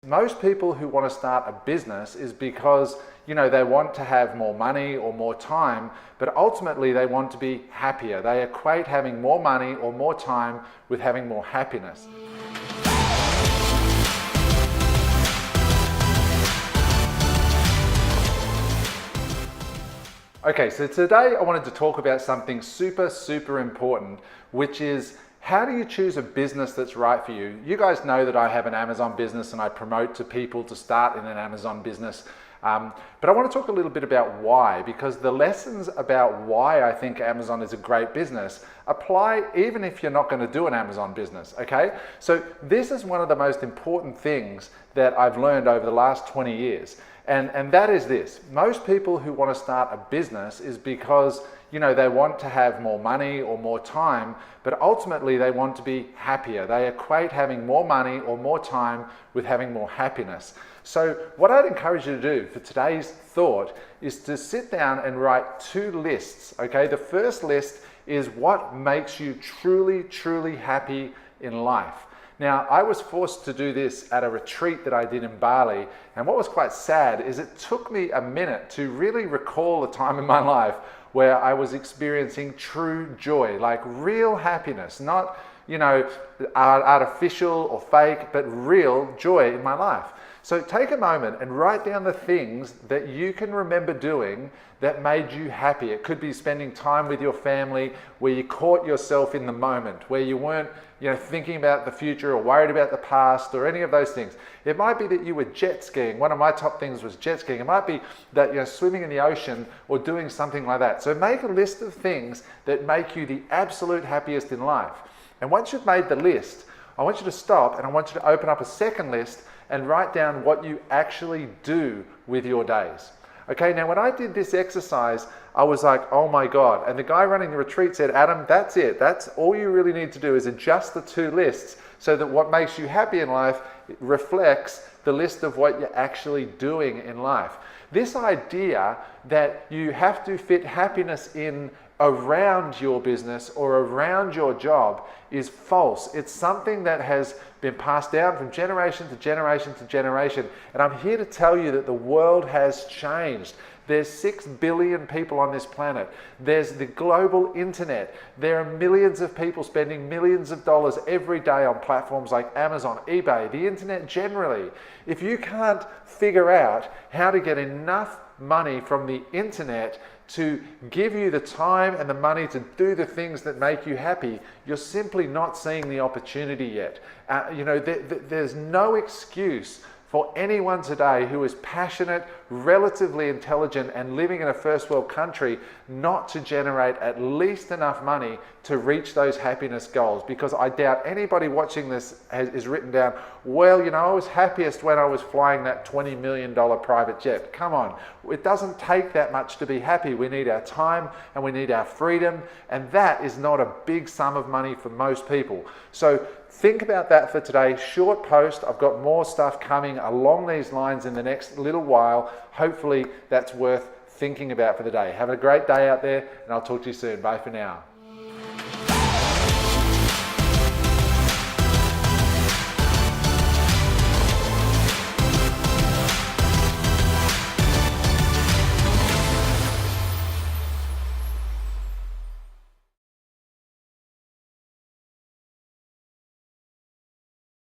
Most people who want to start a business is because, they want to have more money or more time, but ultimately they want to be happier. They equate having more money or more time with having more happiness. Okay, so today I wanted to talk about something super important, which is how do you choose a business that's right for you? You guys know that I have an Amazon business and I promote to people to start in an Amazon business. But I want to talk a little bit about why, because the lessons about why I think Amazon is a great business apply even if you're not going to do an Amazon business, okay? So this is one of the most important things that I've learned over the last 20 years. And that is this: most people who want to start a business is because they want to have more money or more time, but ultimately they want to be happier. They equate having more money or more time with having more happiness. So what I'd encourage you to do for today's thought is to sit down and write two lists, okay? The first list is what makes you truly happy in life. Now, I was forced to do this at a retreat that I did in Bali, and what was quite sad is it took me a minute to really recall a time in my life where I was experiencing true joy, like real happiness, not, artificial or fake, but real joy in my life. So take a moment and write down the things that you can remember doing that made you happy. It could be spending time with your family where you caught yourself in the moment, where you weren't thinking about the future or worried about the past or any of those things. It might be that you were jet skiing. One of my top things was jet skiing. It might be that swimming in the ocean or doing something like that. So make a list of things that make you the absolute happiest in life. And once you've made the list, I want you to stop and I want you to open up a second list and write down what you actually do with your days. Okay, now when I did this exercise, I was like, oh my God. And the guy running the retreat said, Adam, that's it. That's all you really need to do is adjust the two lists so that what makes you happy in life reflects the list of what you're actually doing in life. This idea that you have to fit happiness in around your business or around your job is false. It's something that has been passed down from generation to generation to generation. And I'm here to tell you that the world has changed. There's 6 billion people on this planet. There's the global internet. There are millions of people spending millions of dollars every day on platforms like Amazon, eBay, the internet generally. If you can't figure out how to get enough money from the internet to give you the time and the money to do the things that make you happy, you're simply not seeing the opportunity yet. There's no excuse for anyone today who is passionate, relatively intelligent, and living in a first world country not to generate at least enough money to reach those happiness goals. Because I doubt anybody watching this is written down, well, I was happiest when I was flying that $20 million private jet. Come on, it doesn't take that much to be happy. We need our time and we need our freedom, and that is not a big sum of money for most people. So think about that for today. Short post. I've got more stuff coming along these lines in the next little while. Hopefully that's worth thinking about for the day. Have a great day out there, and I'll talk to you soon. Bye for now.